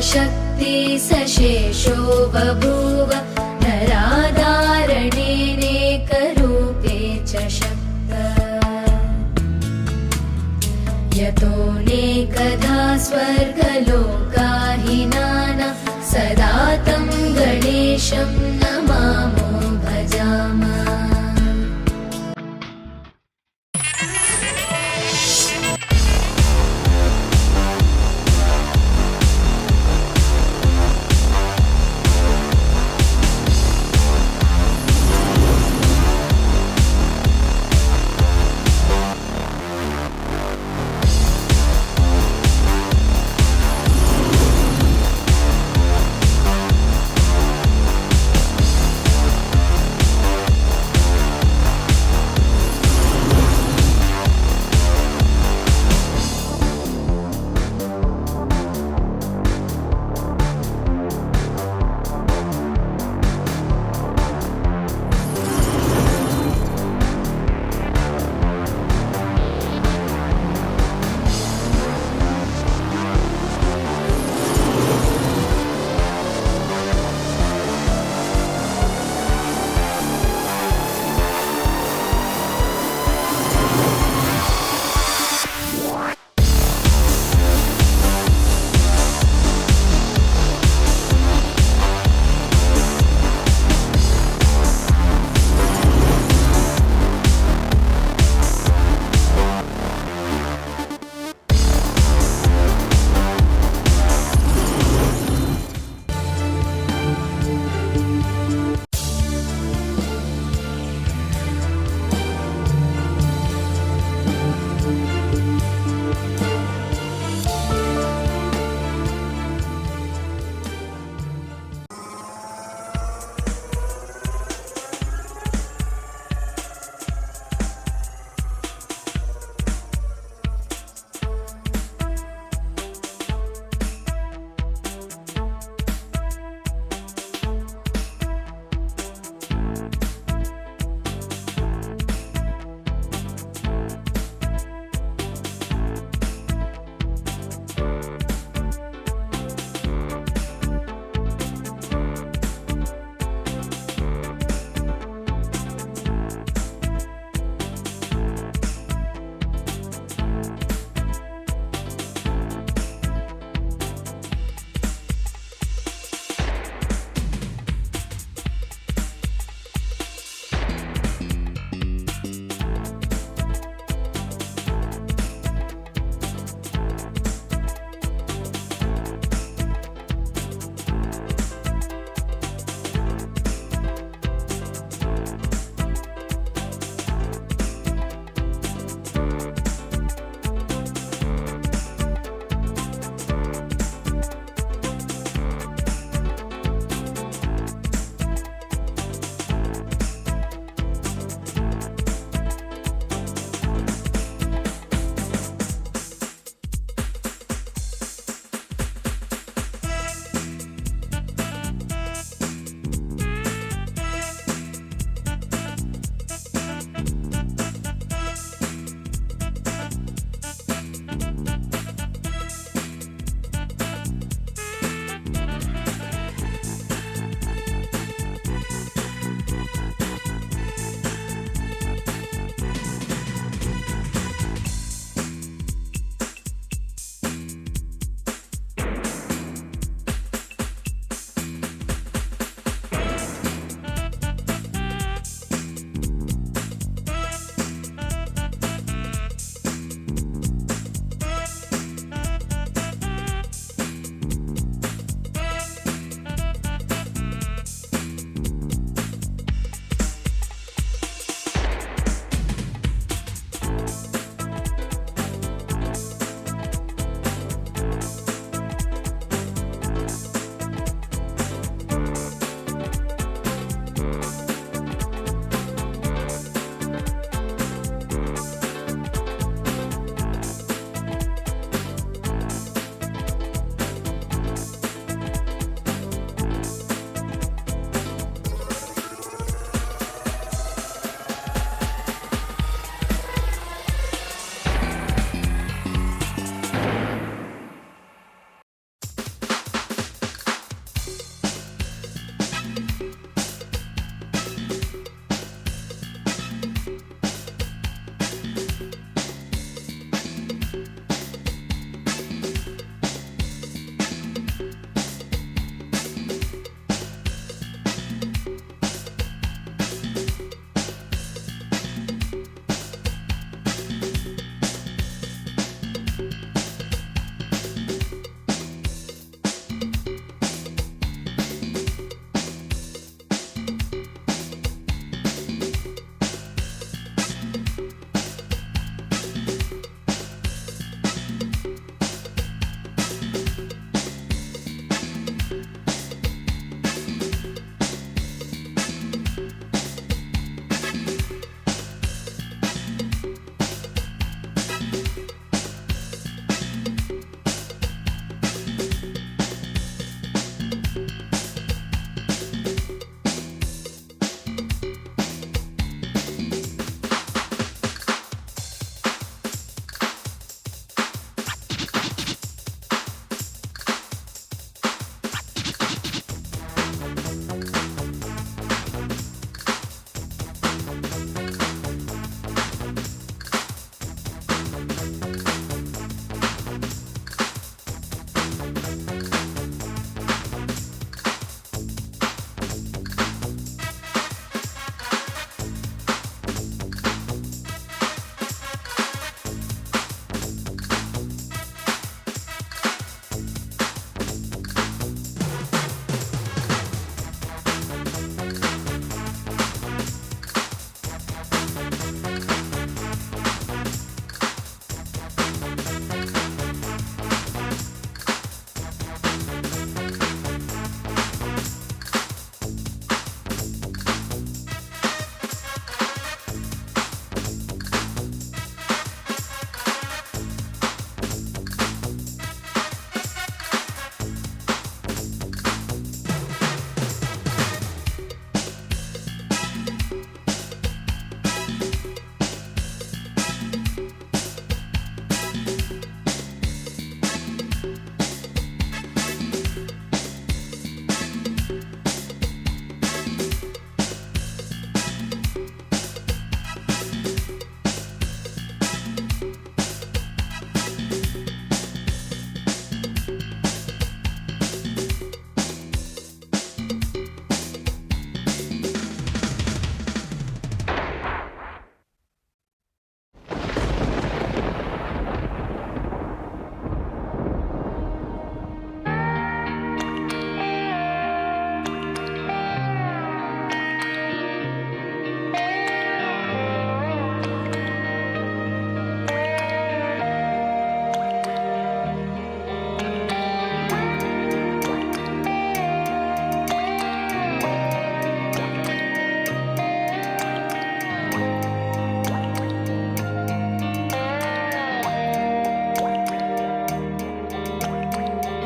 शक्ति सशेषो बभूव नराधारणेनेकरूपे च शक्त यतोऽनेकधा स्वर्गलोकाहिनानां सदा तं गणेशं नमामो भजामः।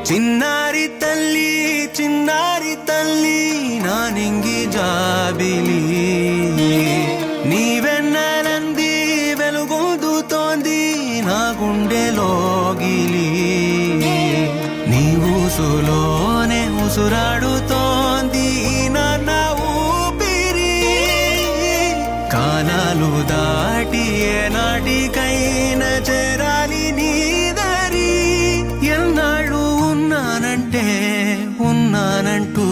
చిన్నారి తల్లి చిన్నారి తల్లి నా నింగి జాబిలి నీవెన్నెలంది వెలుగొందుతోంది నా గుండెలోగిలి నీ ఊసులోనే ఉసురాడుతోంది నాన్న ఊపిరి కాలాలు దాటి ఏనాటికైనా చేరాలి నీ దరి ఎన్నాళ్ళు ఉన్నానంటే ఉన్నానంటూ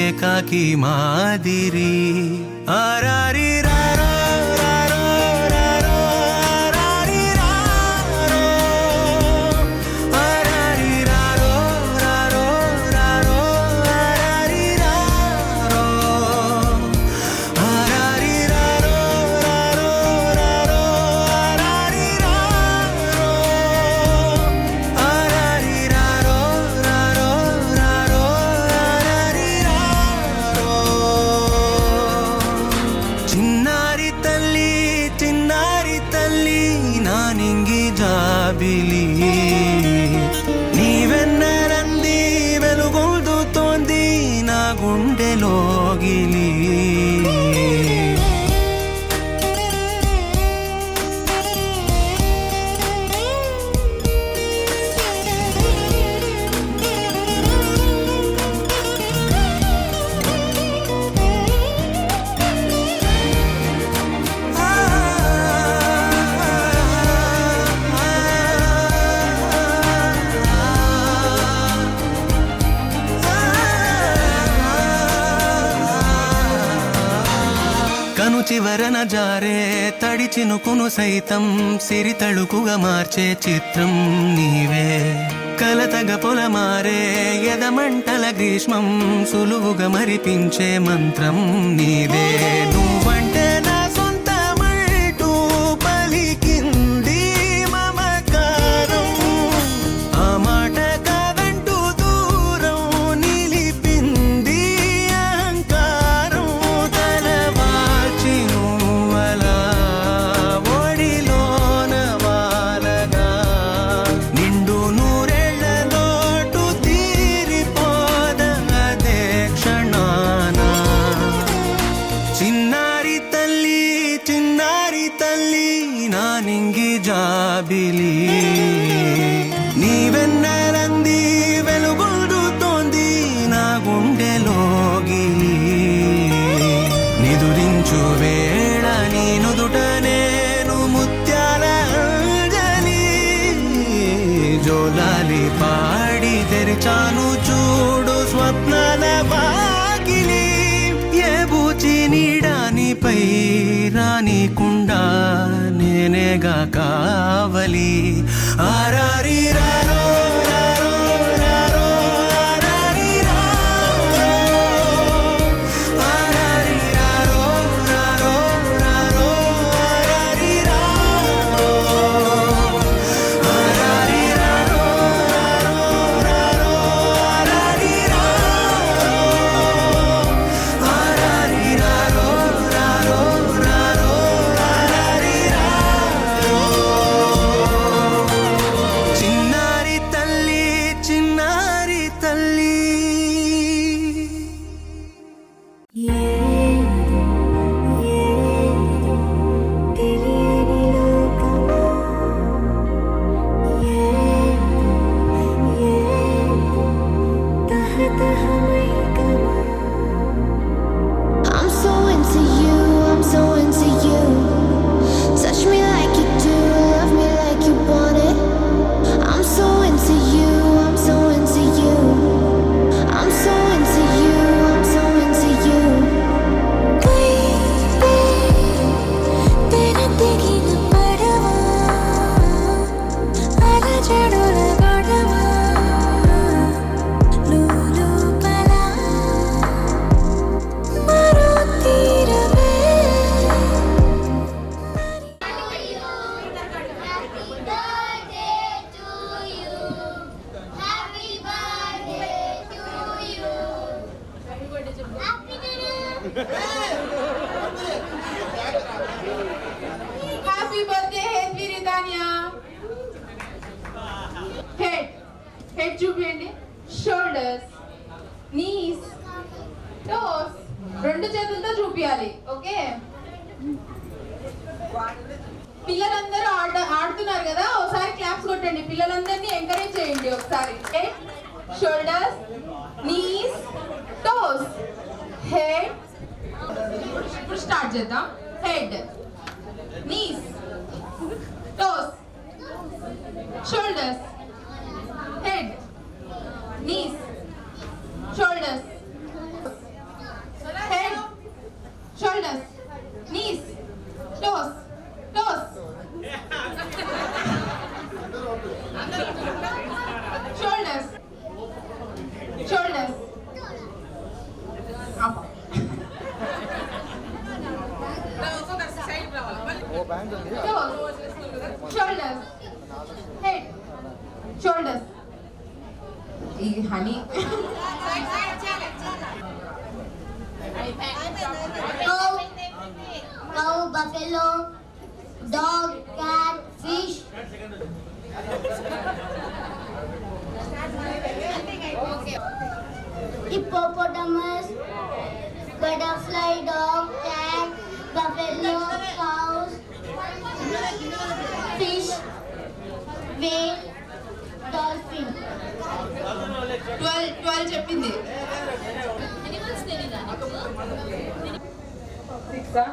ఏకాకి మాదిరి ఆరారి రారో రారో రారో ఆరారి రారో ఆరారి రారో రారో రారో ఆరారి రారో ఆరారి రారో రారో రారో ఆరారి రారో ఆరారి రారో రారో రారో ఆరారి రారో చిన్నారి తల్లి చిన్నారి తల్లి నా నింగి జాబిలి నీవెన్నెలంది వెలుగొందుతోంది నా గుండెలోగిలి కను చివరన జారే తడి చినుకును సైతం సిరి తళుకుగా మార్చే చిత్రం నీవే కలతగ పొలమారే ఎదమంటల గ్రీష్మం సులువుగా మరిపించే మంత్రం నీదే నువ్వంటే నా సొంతమంటూ పలికింది మమకారం ఆ మాట కాదంటూ దూరం నిలిపింది అహంకారం తలవాల్చి నువ్వలా ఒడిలోన వాలగా నిండు నూరేళ్ల లోటు తీరిపోద అదే క్షణాన చిన్నారి తల్లి నా నింగి జాబిలి నీవెన్నెలంది వెలుగొందుతోంది నా గుండెలోగిలి నిదురించు వేళ నీ నుదుట నేను ముత్యాల అంజలి జోలాలి పాడి తెరిచాను చూడు స్వప్నాల వాకిలి ఏ బూచి నీడానిపై రానికుండా నేనేగా కావలి ఆరారి రారో రారో రారో ఆరారి రారో ఆరారి రారో రారో రారో ఆరారి రారో ఆరారి రారో రారో రారో ఆరారి రారో ఆరారి రారో రారో రారో ఆరారి రారో చిన్నారి తల్లి I'm so into you, I'm so into you. Touch me like you do, love me like you want it. I'm so into you, I'm so into you. I'm so into you, I'm so into you. Baby, तेरा देखिन पड़वा, आला जड़ोला गड़वा, लूलू पला, मारो तीरवे. Happy birthday to you. Happy birthday to you. Happy Happy birthday, Hedvi Ridania. Head head చూపించండి. Shoulders, knees, toes. రెండు చేతులతో చూపించాలి. ఓకే, పిల్లలందరూ ఆడుతున్నారు కదా, ఒకసారి క్లాప్స్ కొట్టండి. పిల్లలందరినీ ఎంకరేజ్ చేయండి ఒకసారి. Shoulders, knees, toes, head. ఇప్పుడు స్టార్ట్ చేద్దాం. Head, knees, toes, shoulders, head, knees, shoulders, head, shoulders, knees, toes, toes, shoulders, shoulders, up, toes, shoulders, head, shoulders. Honey. Cow, buffalo, dog, cat, fish. Hippopotamus, butterfly, dog, cat, buffalo, cows, fish, whale, dolphin. 12 చెప్పింది. 6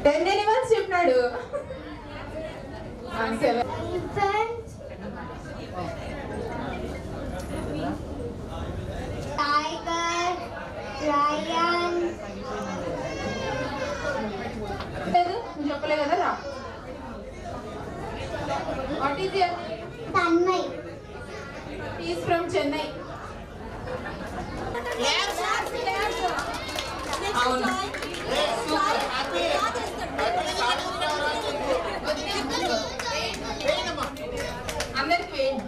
10 animals చెప్పినాడు. 7 Tiger, lion. నువ్వు చెప్పలే కదా రా. What is your Tanmay. Is from Chennai. అవును, అందరికి వేయండి.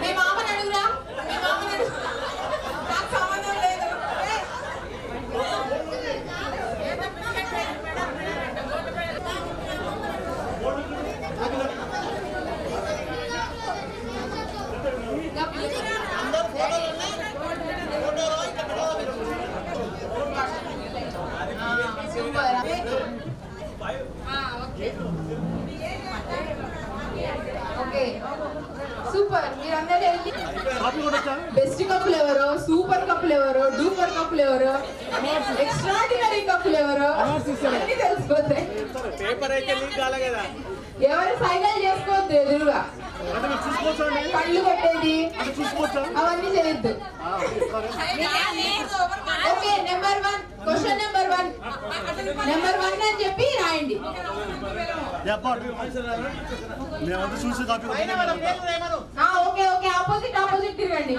మీ మామని అడుగురా, మీ మామని అడుగు. నాకు సంబంధం లేదు. Okay, super. మీరందరూ వెళ్ళి బెస్ట్ కప్పులు ఎవరు, సూపర్ కప్పులు ఎవరు, డూపర్ కప్పులు ఎవరు, ఎక్స్ట్రాడినరీ కప్పులు ఎవరు అన్ని తెలిసిపోతాయి. ఎవరు సైకిల్ చేసుకోవద్దు, ఎదురుగా కళ్ళు కొట్టేది అవన్నీ చేయొద్దు. ఓకే, నెంబర్ 1 క్వశ్చన్ నెంబర్ 1 అని చెప్పి రాయండి. ఓకే ఓకే, ఆపోజిట్ తిరగండి.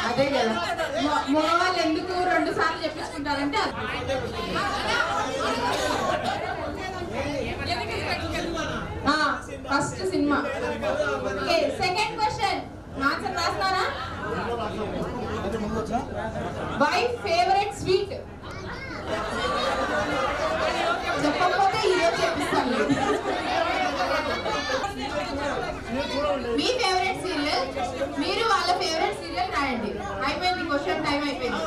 అదే కదా, మగవాళ్ళు ఎందుకు 2 సార్లు చెప్పించుకుంటారంటే ఫస్ట్ సినిమా. ఓకే, సెకండ్ క్వశ్చన్ ఆన్సర్ రాస్తారా? వైఫ్ ఫేవరెట్ స్వీట్ చెప్పకపోతే ఈరోజు చెప్పిస్తాను. మీ ఫేవరెట్ సీరియల్, మీరు వాళ్ళ ఫేవరెట్ సీరియల్ రాయండి. అయిపోయింది, క్వశ్చన్ టైం అయిపోయింది.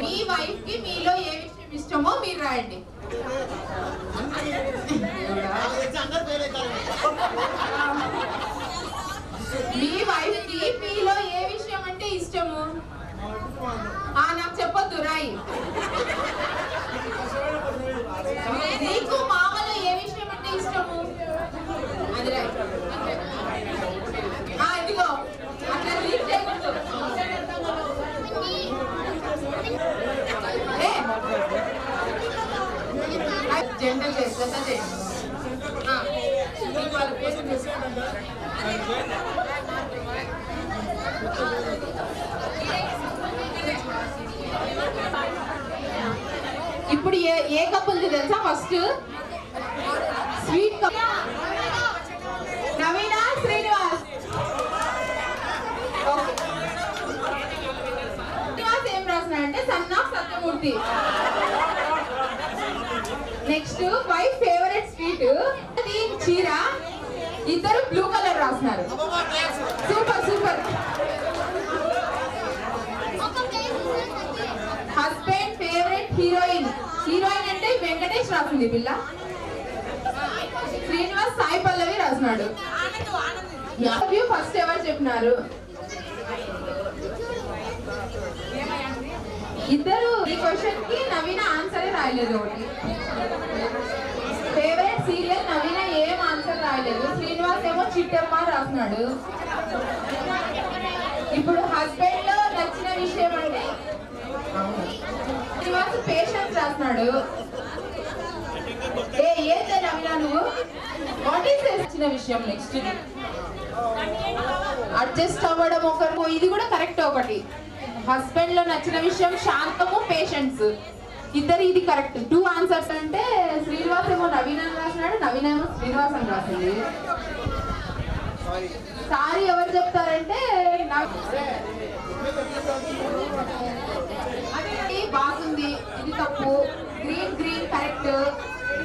మీ వైఫ్ కి మీలో ఏ విషయం ఇష్టమో మీరు రాయండి. మీ వైఫ్ కి మీలో ఏ విషయం అంటే ఇష్టము? నాకు చెప్పొద్దు, రాయి. నీకు మామలో ఏ విషయం అంటే ఇష్టము? అది రాయి. ఇదిగో అట్లా రీడ్ చేయకూడదు. జెండర్ చేస్తా తెలుసా? First sweet Naveena Srinivas. శ్రీనివాస్ ఏం రాస్తున్నాడంటే son of Satyamurthy. Next wife favourite sweet చీర. ఇద్దరు బ్లూ కలర్ రాస్తున్నారు. Super super. Husband favourite heroine. Heroine అంటే వెంకటేష్ రాసింది పిల్ల. శ్రీనివాస్ సాయి పల్లవి రాస్తున్నాడు. ఫస్ట్ ఎవరు చెప్పినారు? ఇద్దరు. ఈ క్వశ్చన్ కి నవీన ఆన్సరే రాయలేదు. ఒకటి ఫేవరెట్ సీరియల్ నవీన ఏం ఆన్సర్ రాయలేదు. శ్రీనివాస్ ఏమో చిట్టమ్మ రాస్తున్నాడు. ఇప్పుడు హస్బెండ్ లో నచ్చిన విషయం అంటే శ్రీనివాస్ పేషెన్స్ రాస్తున్నాడు. ఏంటి నవీన నువ్వు? వాట్ ఈస్ నచ్చిన విషయం? నెక్స్ట్ అడ్జస్ట్ అవ్వడం ఒకరు. ఇది కూడా కరెక్ట్. ఒకటి హస్బెండ్ లో నచ్చిన విషయం శాంతము పేషెన్స్. ఇద్దరు ఇది కరెక్ట్. 2 ఆన్సర్స్. అంటే శ్రీనివాస్ ఏమో నవీన రాసినాడు, నవీన ఏమో శ్రీనివాస్ అని రాసింది. సారీ ఎవరు చెప్తారంటే బాగుంది, ఇది తప్పు. Green green correct.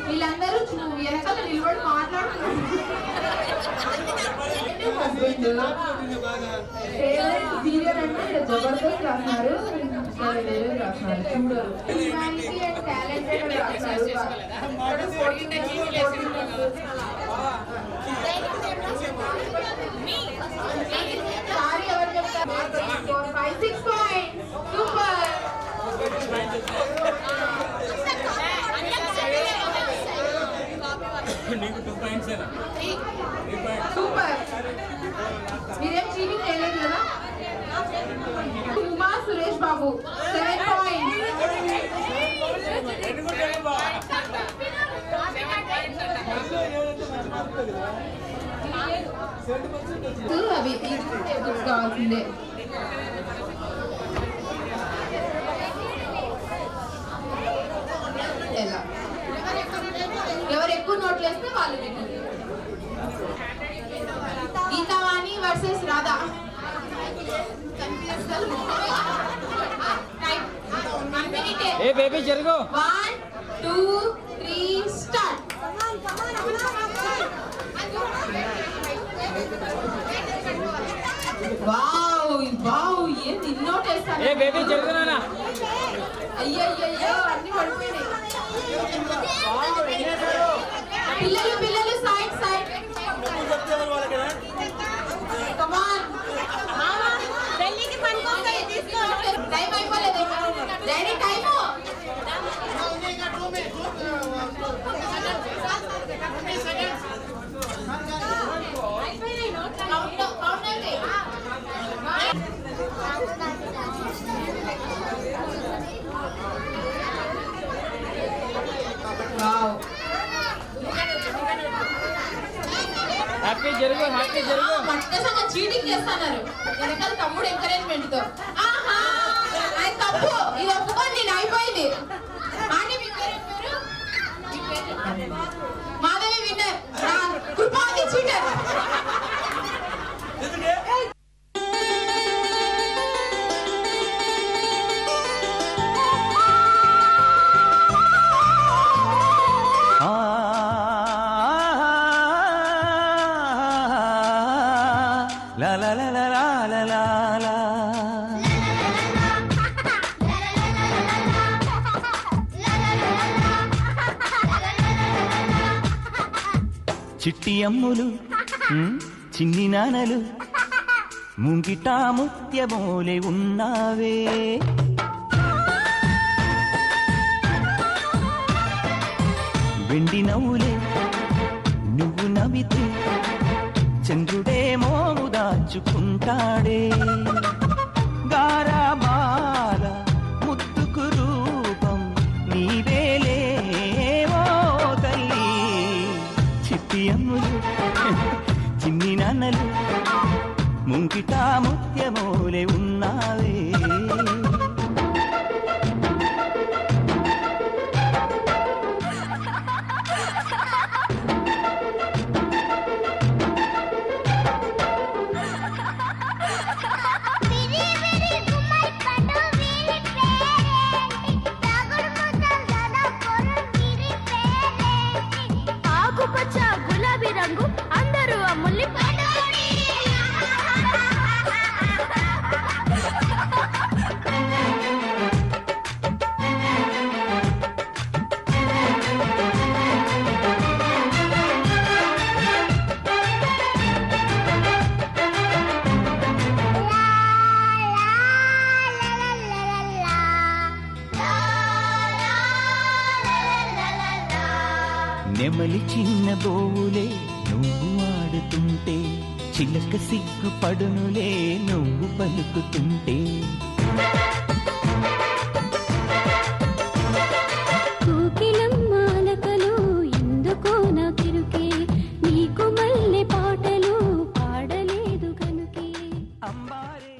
వీళ్ళందరూ వెనకాల నిలబడి మాట్లాడుతున్నారు. హస్బెండ్ ఫేవరెట్ సీరియల్ అంటే జబర్దస్త్ రాస్తున్నారు. రాస్తున్నారు చూడరు. హ్యూమానిటీ అండ్ టాలెంటెడ్ రాస్తున్నారు. సారీ ఎవరు చెప్తారు? 5, 6 పాయింట్స్. సూపర్. సూపర్. మీరేం చీటింగ్ చేయలేదు కదా? ఉమా సురేష్ బాబు 7 పాయింట్స్. అవి కావాల్సిందే. ఎలా ఎవరు ఎక్కువ నోట్లు వేస్తే వాళ్ళు విన్నారు. గీతావాణి వర్సెస్ రాధా. ఏ బేబీ జరుగు. 1, 2, 3 స్టార్ట్. వావ్ వావ్ ఏంది నోట్ వేస్తాను. ఏ బేబీ జరుగు నాన్న. అయ్యయ్యో అన్ని పడిపోయినాయి. పిల్లలు పిల్లలు సైడ్ సైడ్. Come on. పెళ్ళికి పనికొస్తాయి తీసుకో. టైం అయిపోలేదు. Daddy time. హ్యాపీ జరుగు హ్యాపీ జరుగు. మట్టసంగా చీటింగ్ చేస్తున్నారు వెనకాల తమ్ముడు ఎంకరేజ్మెంట్ తో. ఆహా అది తప్పు. ఇది ఒప్పుకోండి. నేను అయిపోయింది. ఆంటీ మీ పేరు? మాధవి విన్నర్. కృపాది cheater. La la la la la la la la. చిట్టి అమ్ములు చిన్ని నానలు ముంగిటా ముత్యమోలే ఉన్నావే. వెండి నవ్వులే నువ్వు నవ్వితే చంద్రుడే మోము దాచుకుంటాడే. గారాబాల ముద్దుకు రూపం నీవేలే ఓ తల్లి. చిట్టి అమ్ములు చిన్ని నాన్నలు ముంగిటా ముత్యమోలే ఉన్నావే. వినబోవులే నువ్వు ఆడుతుంటే, చిలక సిగ్గుపడునులే నువ్వు పలుకుతుంటే. కోకిలమ్మాలకలు ఎందుకో నా తిరుకే, నీకు మల్లె పాటలు పాడలేదు కనుకే. అంబారే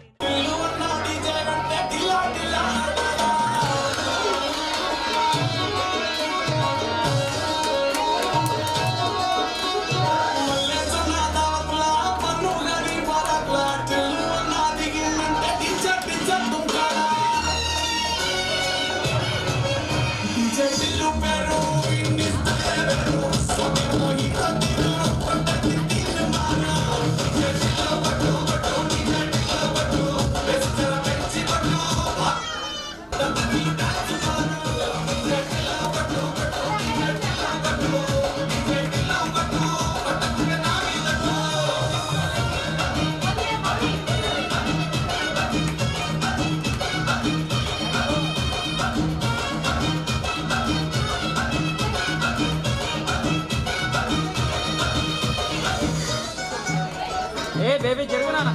ఏ బేబీ జరుగు నాన్న.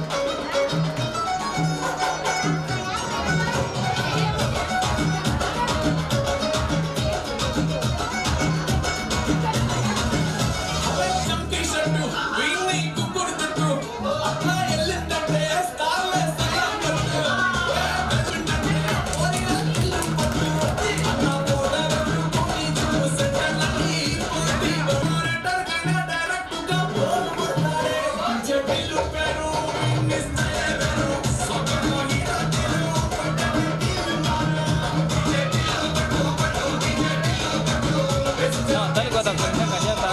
తల్లి కొత్త కన్యాత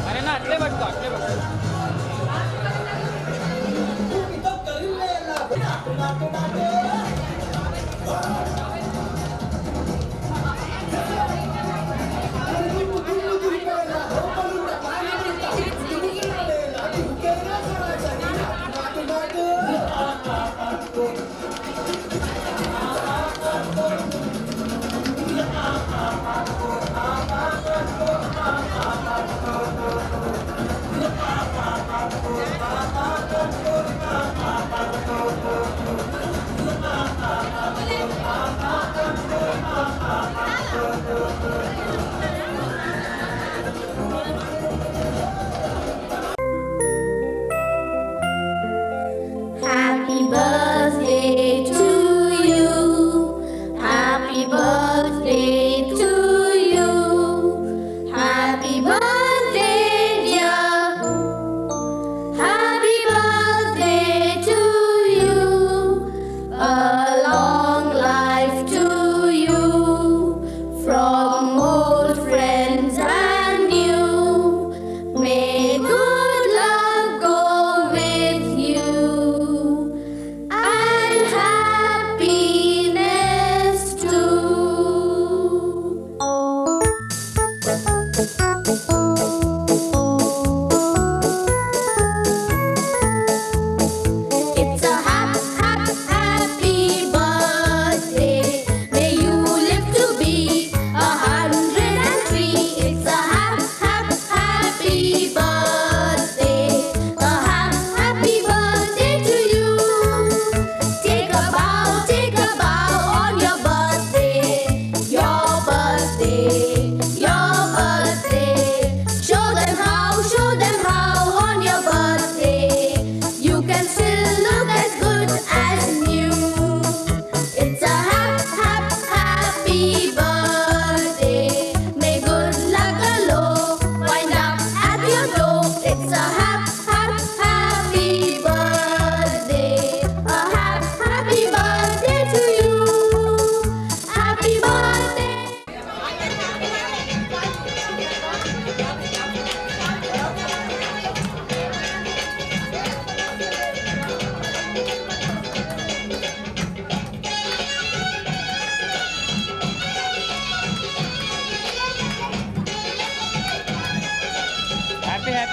అరేనా అట్లే పట్టుకో అట్లే పట్టుకో.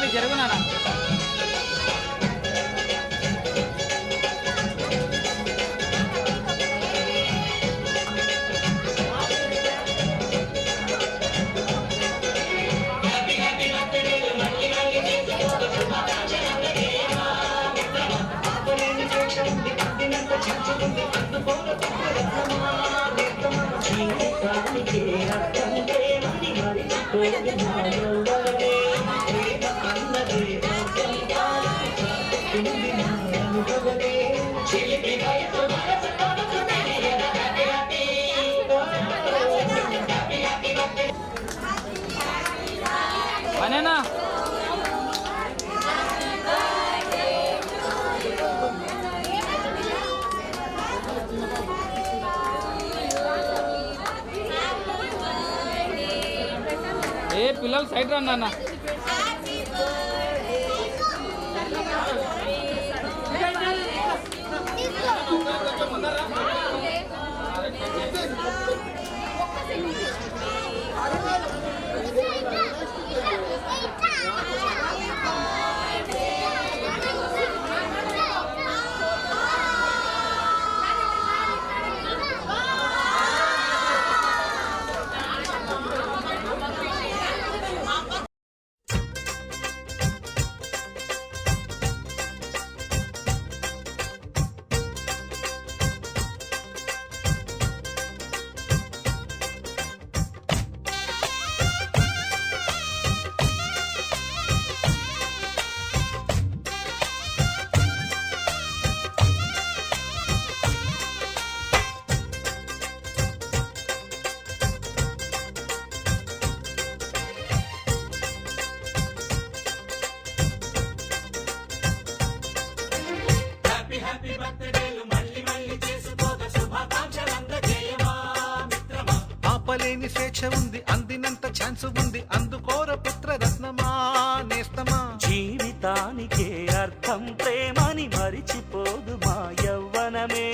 బేబీ జరుగునానా. అనేనా ఏ పిల్లలు సైడ్ రండి అన్న. ఆపలేని స్వేచ్ఛ ఉంది, అందినంత ఛాన్స్ ఉంది, అందుకోర పుత్ర రత్నమా నేస్తమా. జీవితానికే అర్థం ప్రేమని మరిచిపోదు మా యవ్వనమే.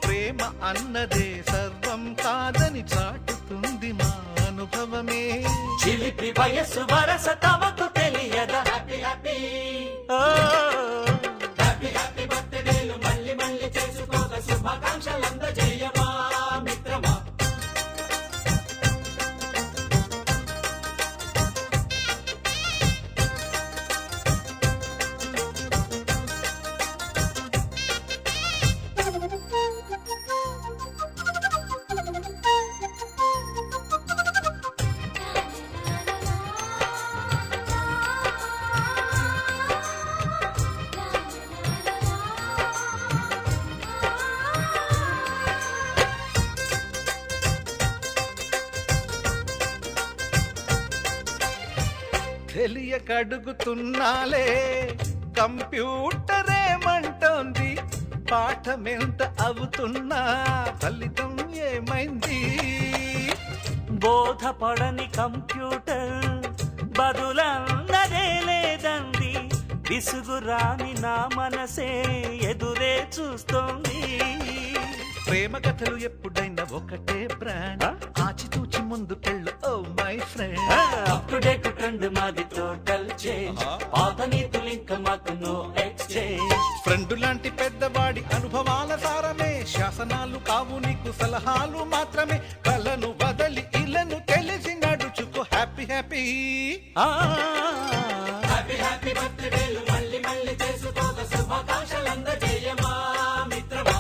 ప్రేమ అన్నదే సర్వం కాదని చాటుతుంది మా అనుభవమే. చిలిపి వయస్సు వరస తమకు తెలియదా. హ్యాపీ హ్యాపీ హ్యాపీ హ్యాపీ బర్త్డేలు మళ్ళీ మళ్ళీ చేసుకోక శుభాకాంక్షలందజేయమా మిత్రమా. తెలియకడుగుతున్నాలే కంప్యూటరేమంటోంది, పాఠమెంత అవుతున్నా ఫలితం ఏమైంది. బోధపడని కంప్యూటర్ బదులన్నదే లేదండి. విసుగురాని నా మనసే ఎదురే చూస్తోంది. ప్రేమ కథలు ఎప్పుడైనా ఒకటే బ్రాండ్, ఆచితూచి ముందుకెళ్ళు oh my friend. Up to date trend మాది టోటల్ చేంజ్, పాత నీతులు ఇంకా మాకు నో ఎక్స్చేంజ్. ఫ్రెండ్ లాంటి పెద్దవాడి అనుభవాల సారమే, శాసనాలు కావు నీకు సలహాలు మాత్రమే. కలను వదలి ఇలను తెలిసి నడుచుకో హ్యాపీ హ్యాపీ. హ్యాపీ హ్యాపీ బర్త్డేలు మళ్ళీ మళ్ళీ చేసుకోక శుభాకాంక్షలందజేయమా మిత్రమా.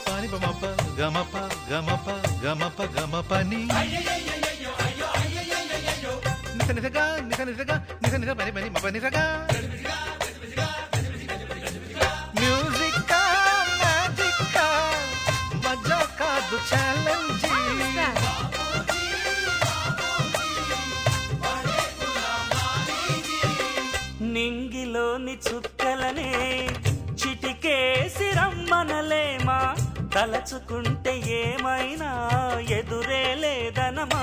పాని బమప గమప గమప గమప గమపని నిస నిసగా నిస నిసగా నిస నిస పని పని మప నిసగా. మ్యూజిక్ మ్యాజిక్ మజా కాదు ఛాలెంజ్. నింగిలోని చుక్కలనే చిటికేసి రమ్మనలేమా, తలచుకుంటే ఏమైనా ఎదురే లేదనమా.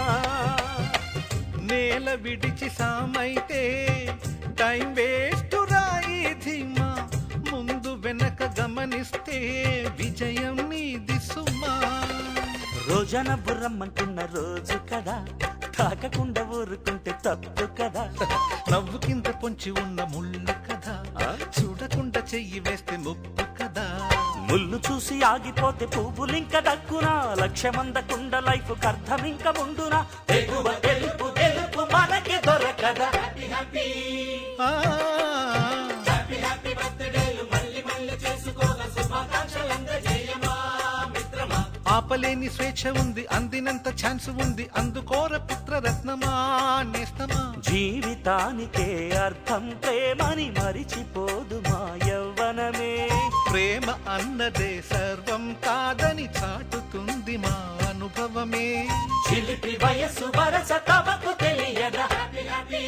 నేల విడిచి సామైతే టైం వేస్ట్ రాయి ధీమా ముందు వెనక గమనిస్తే విజయం నీది సుమా. రోజన బుర్రమ్మంటున్న రోజు కదా, తాకకుండా ఊరుకుంటే తప్పు కదా. నవ్వు కింద పొంచి ఉన్న ముళ్ళు కదా, చూడకుండా చెయ్యి వేస్తే ముప్పు కదా. ముళ్ళు చూసి ఆగిపోతే పువ్వులింక దక్కునా, లక్ష్యమందకుండా లైఫ్ అర్థమింక ముందునా. తెగువ తెలుపు తెలుపు మనకి దొరకదా. హ్యాపీ హ్యాపీ ఆ, హ్యాపీ హ్యాపీ బర్త్డేలు మళ్ళీ మళ్ళీ చేసుకోగా శుభాకాంక్షలందజేయమా మిత్రమా. ఆపలేని స్వేచ్ఛ ఉంది, అందినంత ఛాన్స్ ఉంది, అందుకోర పుత్రరత్నమా నేస్తమా. జీవితానికే అర్థం ప్రేమని మరిచిపోదు మా యవ్వనమే. ప్రేమ అన్నదే సర్వం కాదని చాటుతుంది మా అనుభవమే. చిలిపి వయస్సు వరస తమకు తెలియదా. హ్యాపీ హ్యాపీ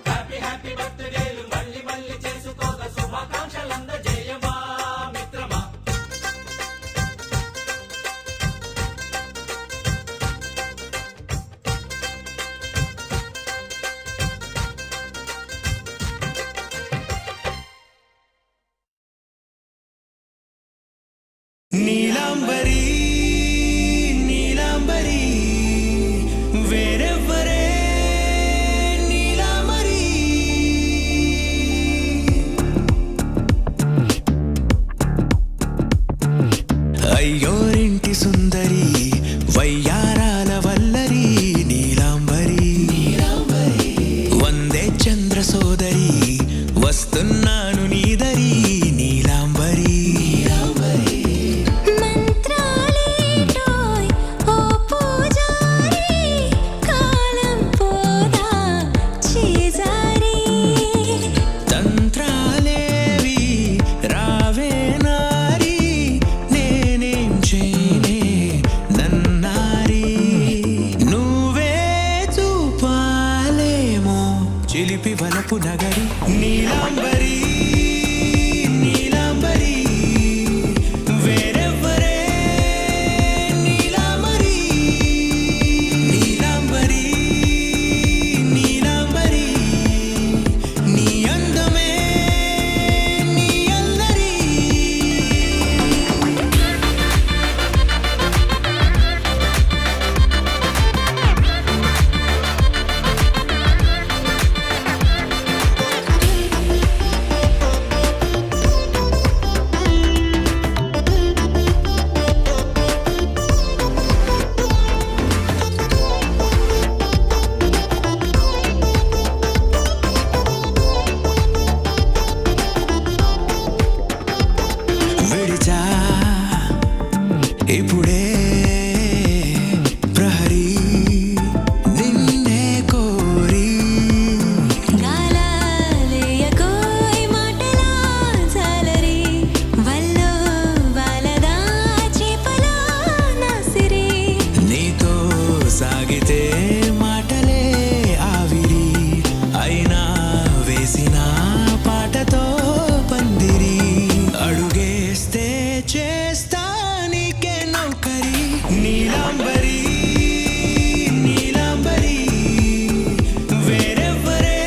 హ్యాపీ హ్యాపీ బర్త్డేలు మళ్ళీ మళ్ళీ చేసుకోగా శుభాకాంక్షలందజేయమా మిత్రమా. నీలాంబరి నీలాంబరి వేరెవ్వరే నీలాంబరి. అయ్యోరింటి సుందరి వయ్యారాల వల్లరి నీలాంబరి. వందే చంద్ర సోదరి వస్తున్నాను నీదరి నీలాంబరి. మంత్రాలేటోయ్ ఓ పూజారి కాలం పోదా చేజారి. తంత్రాలేవి రావే నారి నేనేం చేయనే నన్నారి. నువ్వే చూపాలేమో చిలిపి వలపు నగరి నీలాంబరి నీలాంబరి వేరెవ్వరే నీలాంబరి. నీలాంబరి నీలాంబరి నీ అందమే నీ అల్లరి. విడిచా ఇప్పుడే ప్రహరీ నిన్నే కోరి. గాలాలేయకోయ్ మాటలా జాలరి వల్లో వాలదా చేపలా నాసిరి. నీతో సాగితే మాటలే ఆవిరి అయినా వేసిన పాటతో పందిరి. అడుగేస్తే చేస్తా నీకే నౌకరి నీలాంబరి నీలాంబరి వేరెవ్వరే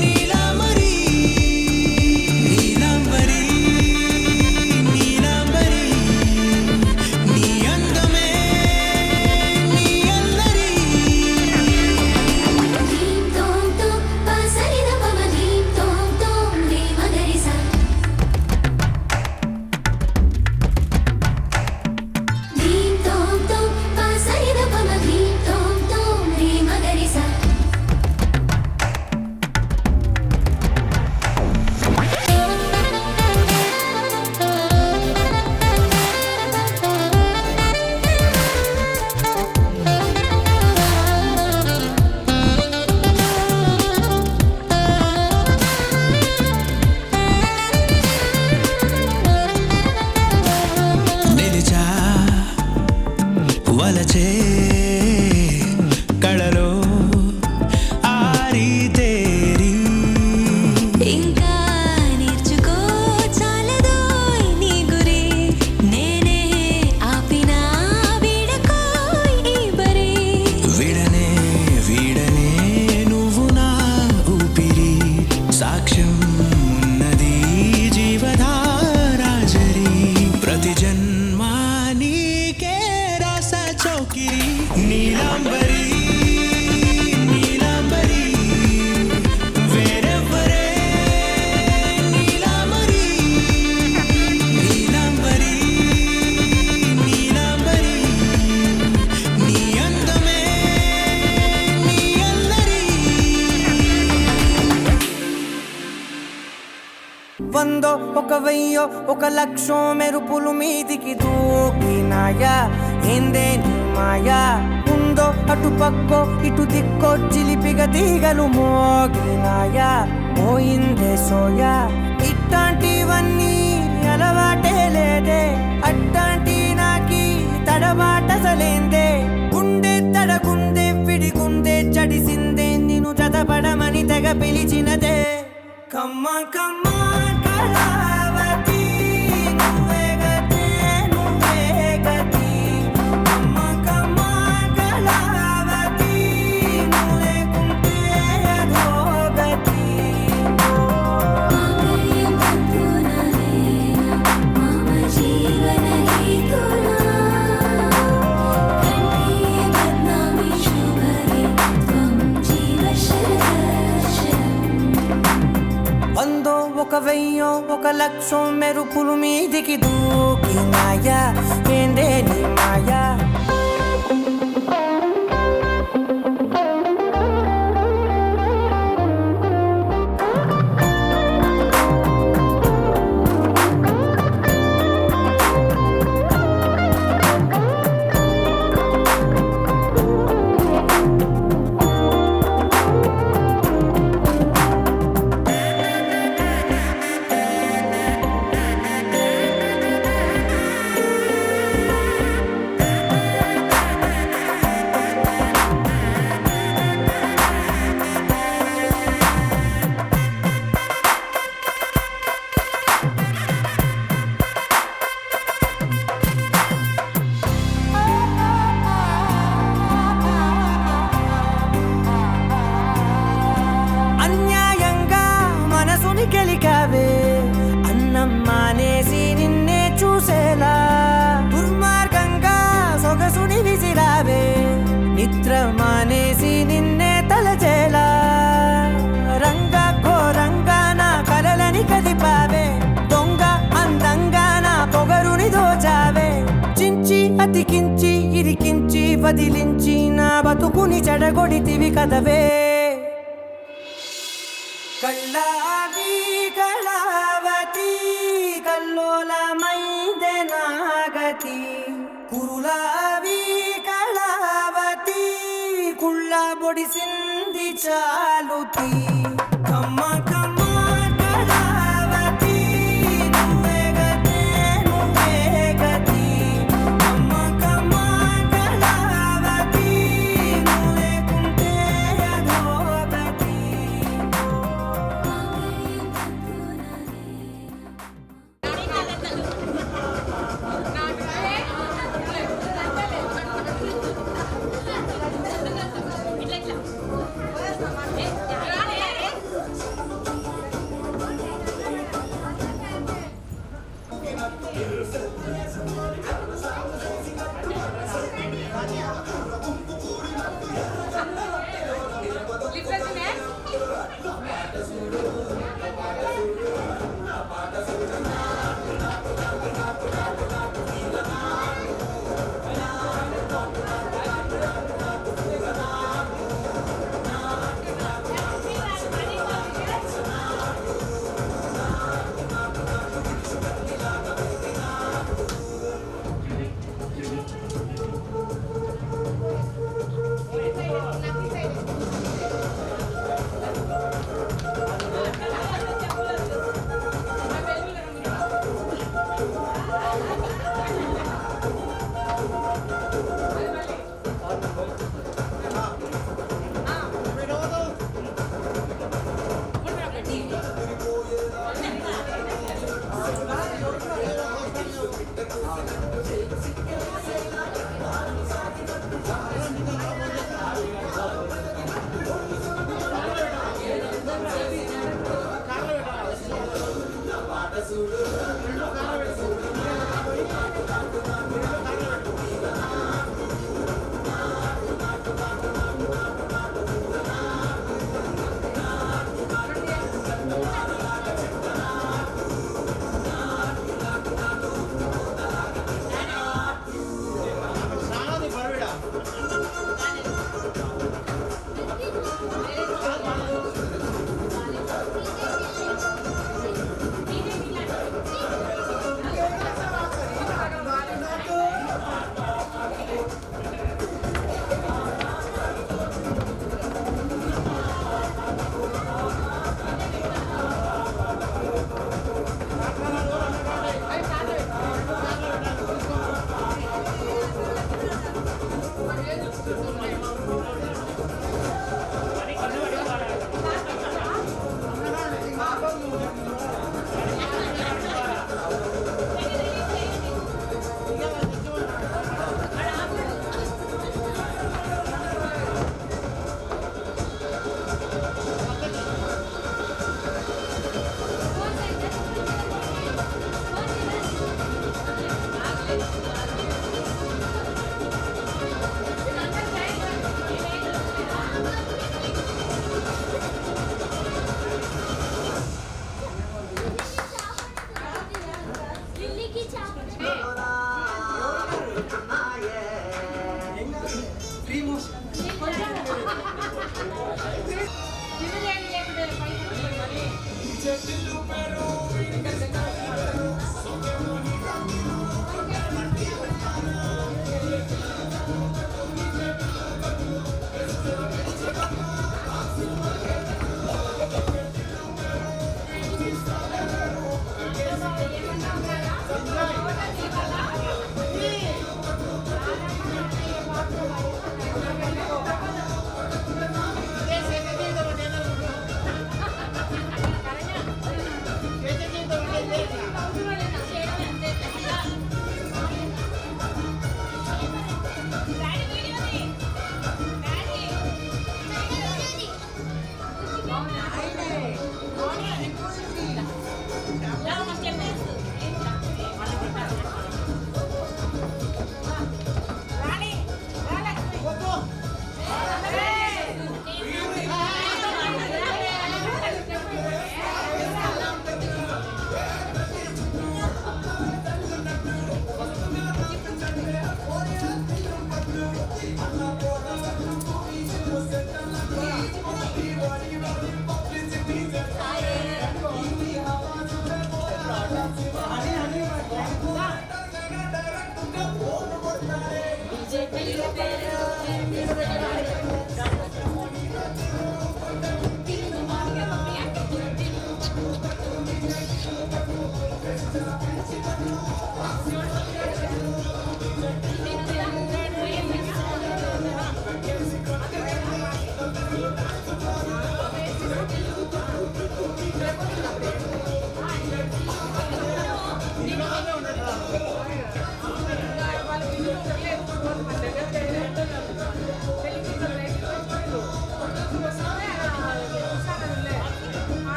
నీలాంబరి. నీలాంబరి నీలాంబరి నీ అందమే నీ అల్లరి. ధీం తోం తోం పాసరిద పమ ధీం తోం తోం రే మగరిసా. ధీం తోం తోం పాసరిద పమ ధీం తోం తోం రే మగరిసా. నిలిచా వలచే కళలో ఆరి తేరి. ఇంకా నేర్చుకో చాలదోయ్ నీ గురి. నేనే ఆపినా వీడకోయ్ ఈ బరి. విడనే వీడనే నువ్వు నా ఊపిరి. నీలాంబరి నీలాంబరి వేరెవ్వరే నీలాంబరి నీలాంబరి నీలాంబరి నీ అందమే నీ అల్లరి. వందో ఒక వెయ్యో ఒక లక్షో మెరుపులు మీదికి దూకినాయా ఏందే నీ మాయా ఉందో అటు పక్కో ఇటు దిక్కో చిలిపిగా తీగలు మోగినాయా పోయిందే సోయా ఇట్లాంటివన్నీ అలవాటే లేదే అట్లాంటి నాకి తడబాటసలేందే గుండె తడగుందే విడిగుందే చడిసిందే నిన్ను చదపడమని తెగ పిలిచినదే కమ్మ కమ్మ కళావతి నువ్వే గతే నువ్వే గతి కమ్మ కమ్మ కళావతి నువ్వు లేకుంటే అధోగతి. వందో ఒక వెయ్యో ఒక లక్షో మెరుపులు మీదికి దూకినాయా ఏందే నీ మాయా. అన్యాయంగా మనసుని గెలికావే అన్నం మానేసి నిన్నే చూసేలా దుర్మార్గంగా సొగసుని విసిరావే నిద్ర మానేసి నిన్నే తలచేలా రంగా ఘోరంగా నా కలలని కదిపావే దొంగ అందంగా నా పొగరుని దోచావే చించి అతికించి ఇరికించి వదిలించి నా బతుకుని చెడగొడితివి కదవే. కళ్ళావి కళావతి కల్లోలమైందే నాగతి కురులావి కళావతి కుళ్ళ బొడిసింది చాలుతి కమ్మ కమ్మ కళావతి నువ్వే గతే నువ్వే గతి కమ్మ కమ్మ కళావతి నువ్వు లేకుంటే అధోగతి. ఇట్లా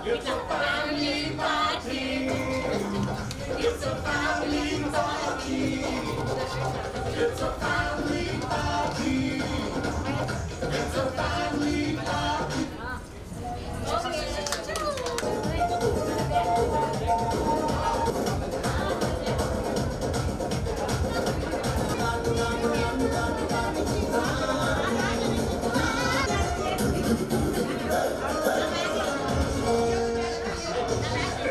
It's a family party. It's a family